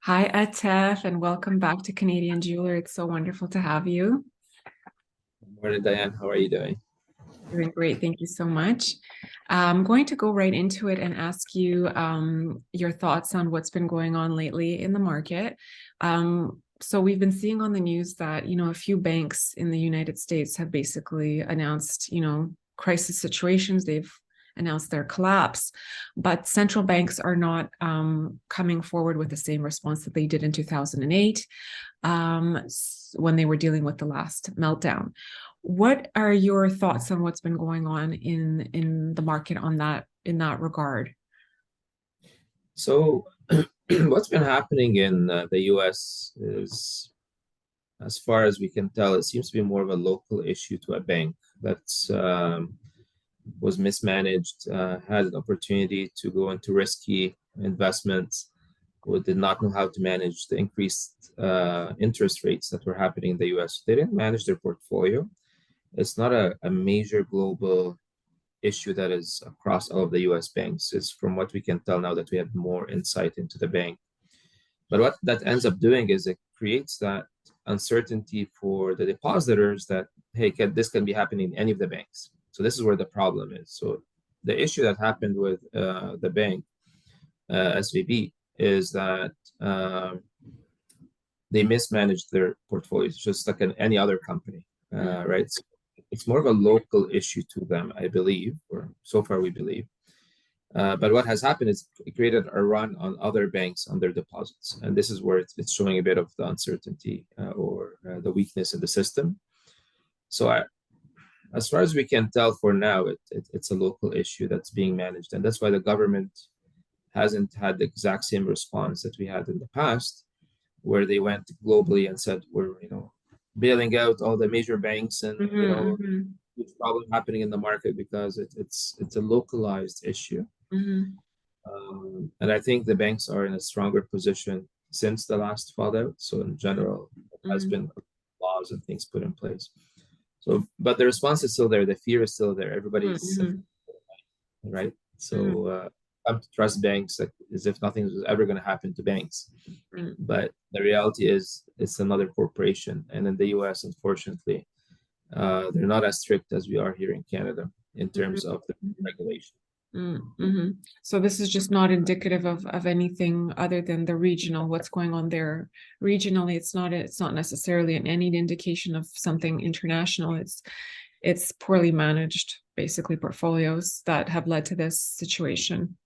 Hi, Atef, and welcome back to Canadian Jeweler. It's so wonderful to have you. Morning, Diane. How are you doing? Doing great. Thank you so much. I'm going to go right into it and ask you your thoughts on what's been going on lately in the market. So we've been seeing on the news that, a few banks in the United States have basically announced, crisis situations. They've announced their collapse, but central banks are not coming forward with the same response that they did in 2008 when they were dealing with the last meltdown. What are your thoughts on what's been going on in the market on that in that regard? So, what's been happening in the US is, as far as we can tell, it seems to be more of a local issue to a bank that's was mismanaged, had an opportunity to go into risky investments, who did not know how to manage the increased interest rates that were happening in the US. They didn't manage their portfolio. It's not a major global issue that is across all of the US banks. Is from what we can tell now that we have more insight into the bank. But what that ends up doing is it creates that uncertainty for the depositors that, hey, this can be happening in any of the banks. So this is where the problem is. So the issue that happened with the bank, SVB, is that they mismanaged their portfolios, just like any other company, right? So it's more of a local issue to them, I believe, or so far we believe. But what has happened is it created a run on other banks on their deposits. And this is where it's showing a bit of the uncertainty or the weakness in the system. So as far as we can tell for now, it's a local issue that's being managed. And that's why the government hasn't had the exact same response that we had in the past, where they went globally and said, we're, bailing out all the major banks and, huge problem happening in the market because it's a localized issue. And I think the banks are in a stronger position since the last fallout. So in general, there has been laws and things put in place. So, but the response is still there. The fear is still there. Everybody's right. So come to trust banks like as if nothing was ever going to happen to banks. But the reality is it's another corporation. And in the US, unfortunately, they're not as strict as we are here in Canada in terms of the regulation. So this is just not indicative of anything other than the regional, what's going on there regionally. It's not necessarily any indication of something international. It's poorly managed, basically portfolios that have led to this situation.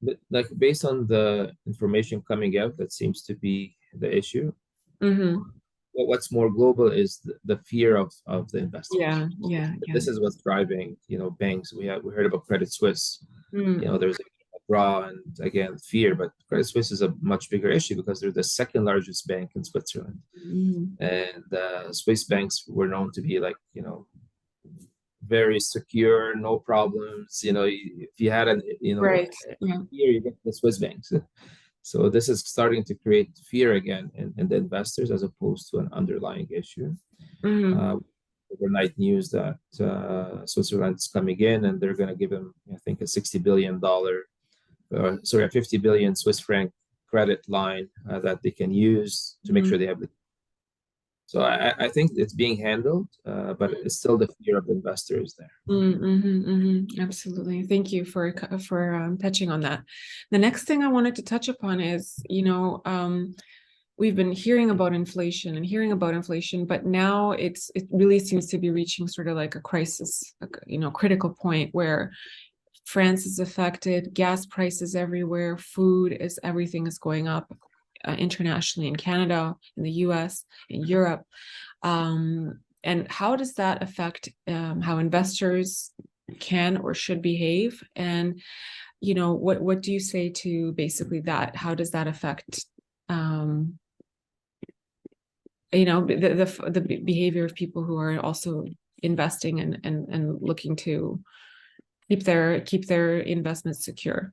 But, like based on the information coming out, that seems to be the issue. What's more global is the fear of the investors. Yeah. This is what's driving, banks. We heard about Credit Suisse. There's a draw and again fear, but Credit Suisse is a much bigger issue because they're the second largest bank in Switzerland, and Swiss banks were known to be like very secure, no problems. If you had an Right. Yeah. fear, you get the Swiss banks. So this is starting to create fear again in the investors as opposed to an underlying issue. Overnight news that Switzerland is coming in and they're going to give them, I think, a a 50 billion Swiss franc credit line that they can use to make sure they have the. So I think it's being handled, but it's still the fear of the investors there. Absolutely. Thank you for touching on that. The next thing I wanted to touch upon is, we've been hearing about inflation, but now it really seems to be reaching sort of like a crisis, critical point where France is affected, gas prices everywhere, everything is going up internationally in Canada, in the US, in Europe. And how does that affect how investors can or should behave? And, what do you say to basically that? How does that affect, the behavior of people who are also investing and looking to keep their investments secure?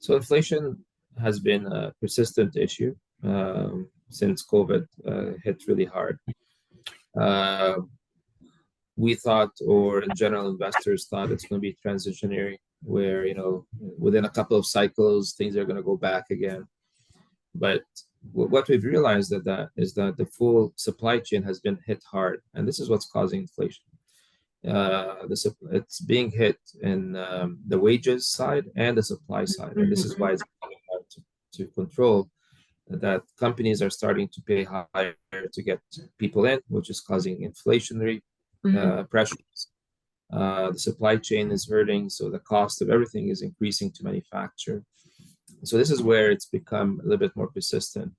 So inflation has been a persistent issue since COVID hit really hard. We thought, or in general, investors thought it's going to be transitionary, where within a couple of cycles things are going to go back again. But what we've realized is that the full supply chain has been hit hard, and this is what's causing inflation. It's being hit in the wages side and the supply side, and this is why it's becoming hard to control. That companies are starting to pay higher to get people in, which is causing inflationary pressures. The supply chain is hurting, so the cost of everything is increasing to manufacture. So this is where it's become a little bit more persistent.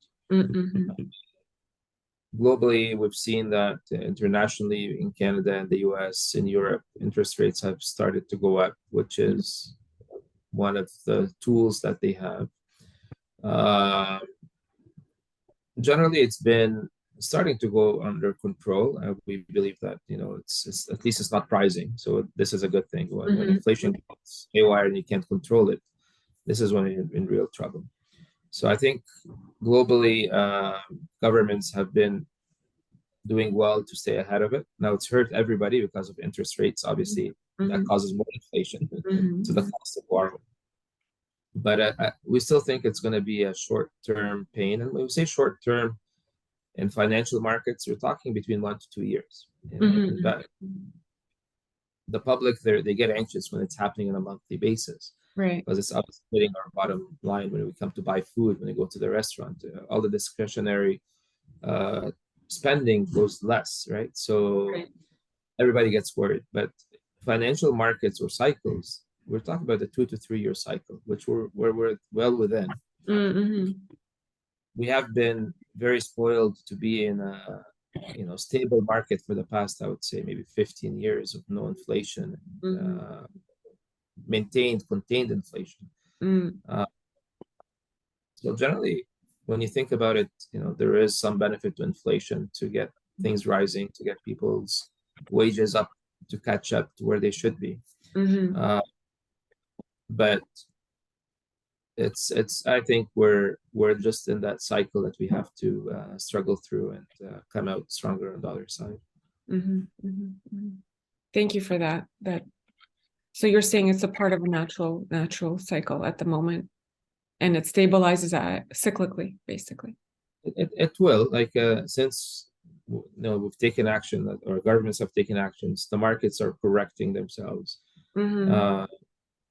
Globally, we've seen that internationally in Canada and the US, in Europe, interest rates have started to go up, which is one of the tools that they have. Generally, it's been starting to go under control, and we believe that it's at least it's not rising. So this is a good thing. When inflation goes haywire and you can't control it, this is when you're in real trouble. So I think globally, governments have been doing well to stay ahead of it. Now it's hurt everybody because of interest rates. Obviously, that causes more inflation to the cost of borrowing. But we still think it's going to be a short-term pain. And when we say short-term in financial markets, we're talking between 1 to 2 years. In fact, the public, they get anxious when it's happening on a monthly basis. Right. Because it's obviously hitting our bottom line when we come to buy food, when we go to the restaurant. All the discretionary spending goes less, right? So everybody gets worried. But financial markets or cycles, we're talking about a 2 to 3 year cycle, which we're well within. We have been very spoiled to be in a stable market for the past, I would say, maybe 15 years of no inflation, contained inflation. So generally, when you think about it, there is some benefit to inflation to get things rising, to get people's wages up to catch up to where they should be. But I think we're just in that cycle that we have to struggle through and come out stronger on the other side. Thank you for that. So you're saying it's a part of a natural cycle at the moment, and it stabilizes cyclically, basically. It will, since we've taken action, or governments have taken actions, the markets are correcting themselves.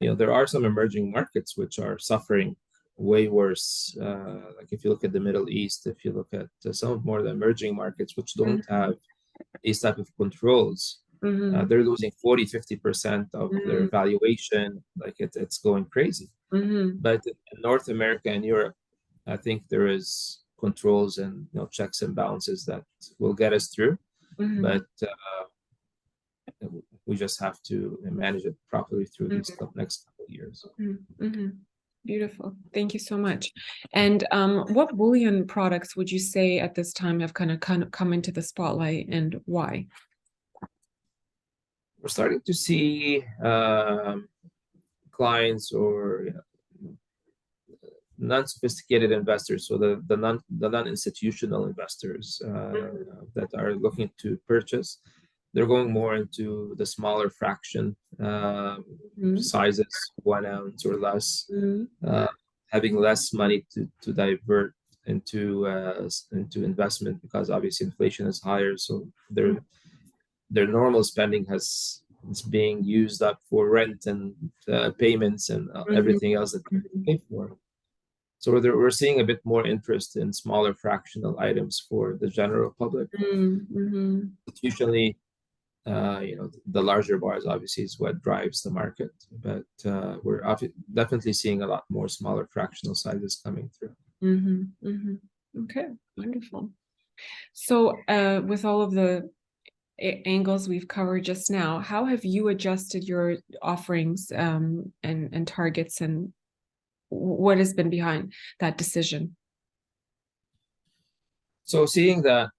There are some emerging markets which are suffering way worse. Like if you look at the Middle East, if you look at some of more of the emerging markets which don't have these type of controls, they're losing 40-50% of their valuation. Like it's going crazy. But in North America and Europe, I think there is controls and checks and balances that will get us through. But we just have to manage it properly through these next couple of years. Beautiful. Thank you so much. And what bullion products would you say at this time have kind of come into the spotlight, and why? We're starting to see clients or non-sophisticated investors, so the non-institutional investors that are looking to purchase. They're going more into the smaller fraction sizes, 1 ounce or less, having less money to divert into investment, because obviously inflation is higher. So their normal spending is being used up for rent and payments and everything else that they pay for. So we're seeing a bit more interest in smaller fractional items for the general public. Usually, the larger bars obviously is what drives the market, but we're definitely seeing a lot more smaller fractional sizes coming through. Okay, wonderful. So with all of the angles we've covered just now, how have you adjusted your offerings and targets, and what has been behind that decision? So seeing that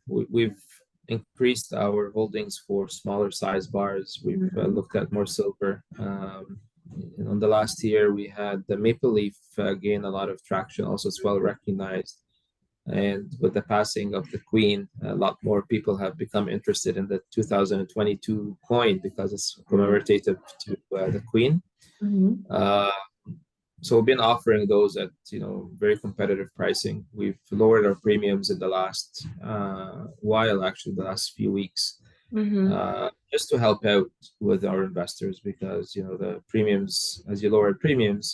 we've increased our holdings for smaller size bars, we've looked at more silver. In the last year, we had the Maple Leaf gain a lot of traction. Also, it's well recognized. And with the passing of the Queen, a lot more people have become interested in the 2022 coin because it's commemorative to the Queen. So we've been offering those at very competitive pricing. We've lowered our premiums in the last while, actually, the last few weeks, Mm-hmm. just to help out with our investors because the premiums, as you lower premiums,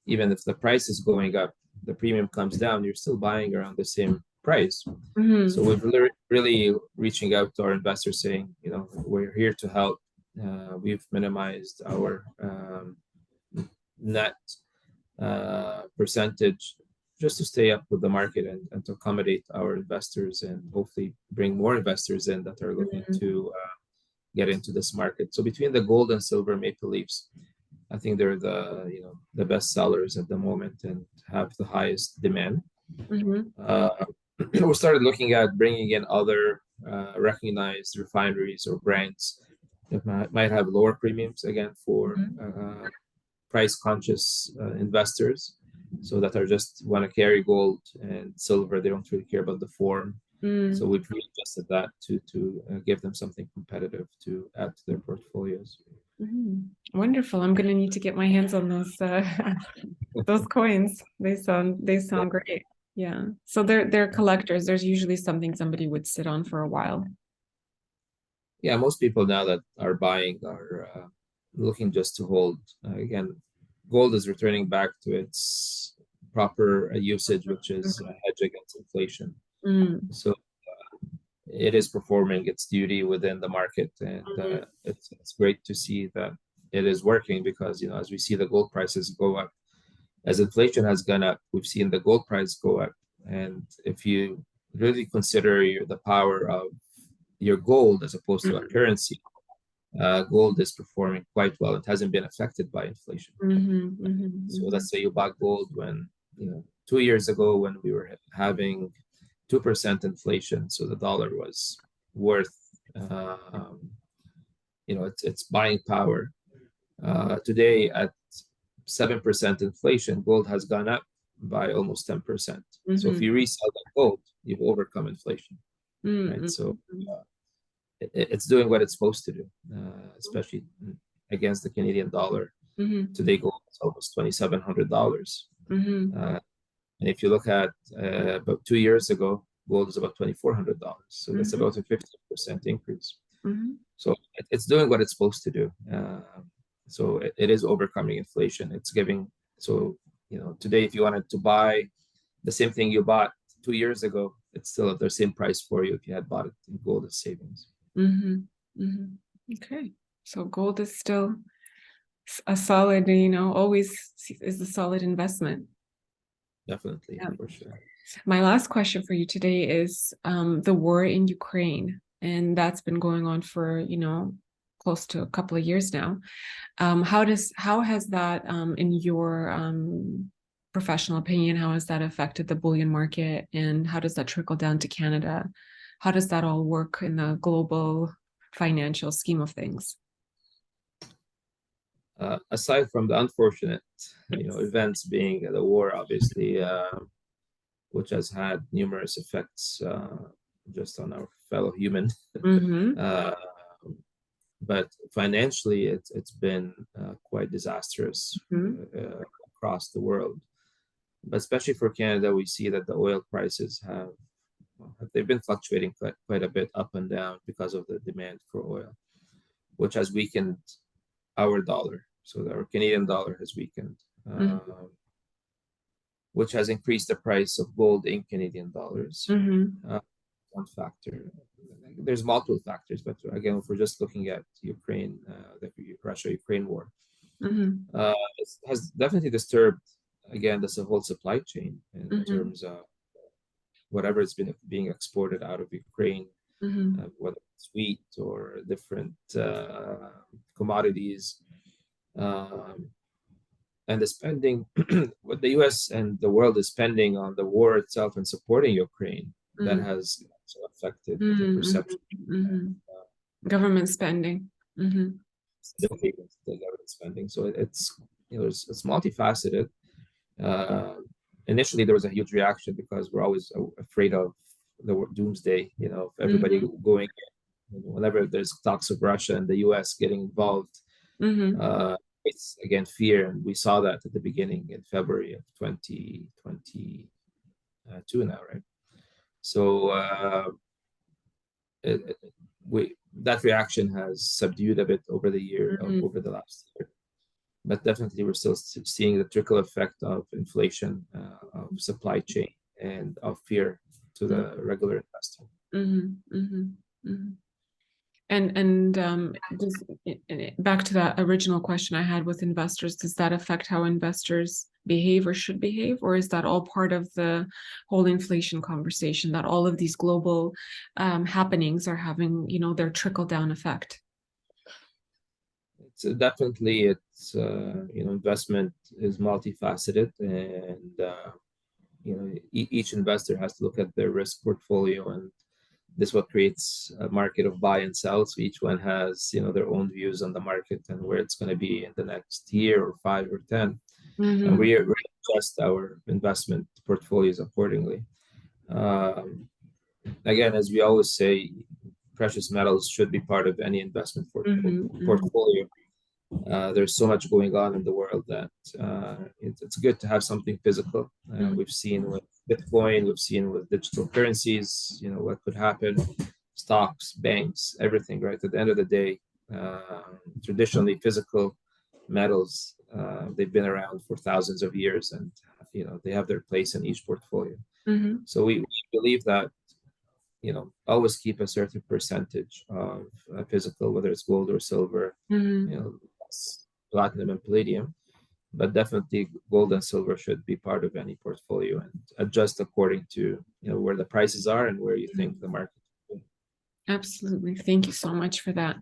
even if the price is going up, the premium comes down, you're still buying around the same price. So Mm-hmm. we've really reaching out to our investors saying, we're here to help. We've minimized our net percentage just to stay up with the market and to accommodate our investors and hopefully bring more investors in that are looking Mm-hmm. to get into this market. So between the gold and silver maple leafs, I think they're the best sellers at the moment and have the highest demand. Mm-hmm. Uh, we started looking at bringing in other recognized refineries or brands that might have lower premiums again for price conscious investors, so that are just want to carry gold and silver. They don't really care about the form. So Mm-hmm. we've readjusted that to give them something competitive to add to their portfolios. Wonderful. I'm gonna need to get my hands on those those coins. They sound great. Yeah. So they're collectors. There's usually something somebody would sit on for a while. Yeah, most people now that are buying are looking just to hold. Again, gold is returning back to its proper usage, which is a hedge against inflation. Mm-hmm. So it is performing its duty within the market, and it's great to see that it is working because as we see the gold prices go up, as inflation has gone up, we've seen the gold price go up. And if you really consider the power of your gold as opposed to a currency, gold is performing quite well. It hasn't been affected by inflation. Mm-hmm. So Mm-hmm. let's say you bought gold when 2 years ago when we were having 2% inflation, so the dollar was worth its buying power. Today at 7% inflation, gold has gone up by almost 10%. So if Mm-hmm. you resell that gold, you've overcome inflation, right? Mm-hmm. So it's doing what it's supposed to do, especially against the Canadian dollar. Mm-hmm. Today, gold is almost $2,700. Mm-hmm. And if you look at about 2 years ago, gold is about $2,400. So that's Mm-hmm. about a 50% increase. Mm-hmm. So it's doing what it's supposed to do. So it is overcoming inflation. It's giving, so, today, if you wanted to buy the same thing you bought 2 years ago, it's still at the same price for you if you had bought it in gold as savings. Mm-hmm. Mm-hmm. Okay. So gold is still a solid, always is a solid investment. Definitely, Yeah. for sure. My last question for you today is the war in Ukraine, and that's been going on for, close to a couple of years now. How has that, in your professional opinion, how has that affected the bullion market, and how does that trickle down to Canada? How does that all work in the global financial scheme of things? Aside from the unfortunate, events being the war, obviously, which has had numerous effects just on our fellow human. Mm-hmm. uh, but financially, it's been quite disastrous Mm-hmm. across the world. But especially for Canada, we see that the oil prices they've been fluctuating quite a bit up and down because of the demand for oil, which has weakened our dollar. So our Canadian dollar has weakened, which has increased the price of gold in Canadian dollars. Mm-hmm. One factor. There's multiple factors, but again, if we're just looking at Ukraine, the Russia-Ukraine war, Mm-hmm. it has definitely disturbed again this whole supply chain in Mm-hmm. terms of whatever has been being exported out of Ukraine, Mm-hmm. whether it's wheat or different commodities. Um, and the spending, what the U.S. and the world is spending on the war itself and supporting Ukraine, that has also affected the Mm-hmm. perception Mm-hmm. Government spending. Mm-hmm. of the government spending. So it's multifaceted. Uh, Initially, there was a huge reaction because we're always afraid of the doomsday. Everybody Mm-hmm. going whenever there's talks of Russia and the U.S. getting involved, Mm-hmm. uh, rates, again, fear, and we saw that at the beginning in February of 2022 now, right? So that reaction has subdued a bit over the year, over the last year. But definitely, we're still seeing the trickle effect of inflation, of supply chain, and of fear to the regular investor. And back to that original question I had with investors, does that affect how investors behave or should behave, or is that all part of the whole inflation conversation, that all of these global happenings are having, their trickle down effect? It's definitely, investment is multifaceted, and each investor has to look at their risk portfolio, and this is what creates a market of buy and sell. So each one has their own views on the market and where it's going to be in the next year or 5 or 10, and we adjust our investment portfolios accordingly. Again, as we always say, precious metals should be part of any investment portfolio. There's so much going on in the world that it's good to have something physical. We've seen with Bitcoin, we've seen with digital currencies, what could happen, stocks, banks, everything, right? At the end of the day, traditionally physical metals, they've been around for thousands of years, and they have their place in each portfolio. So we believe that always keep a certain percentage of physical, whether it's gold or silver, platinum and palladium, but definitely gold and silver should be part of any portfolio, and adjust according to where the prices are and where you think the market will be. Absolutely. Thank you so much for that.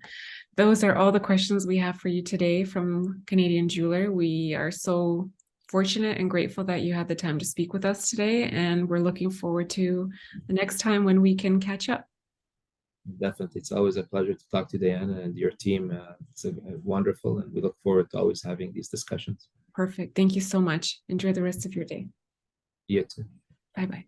Those are all the questions we have for you today from Canadian Jeweler. We are so fortunate and grateful that you had the time to speak with us today, and we're looking forward to the next time when we can catch up. Definitely. It's always a pleasure to talk to Diana and your team. It's wonderful, and we look forward to always having these discussions. Perfect. Thank you so much. Enjoy the rest of your day. You too. Bye-bye.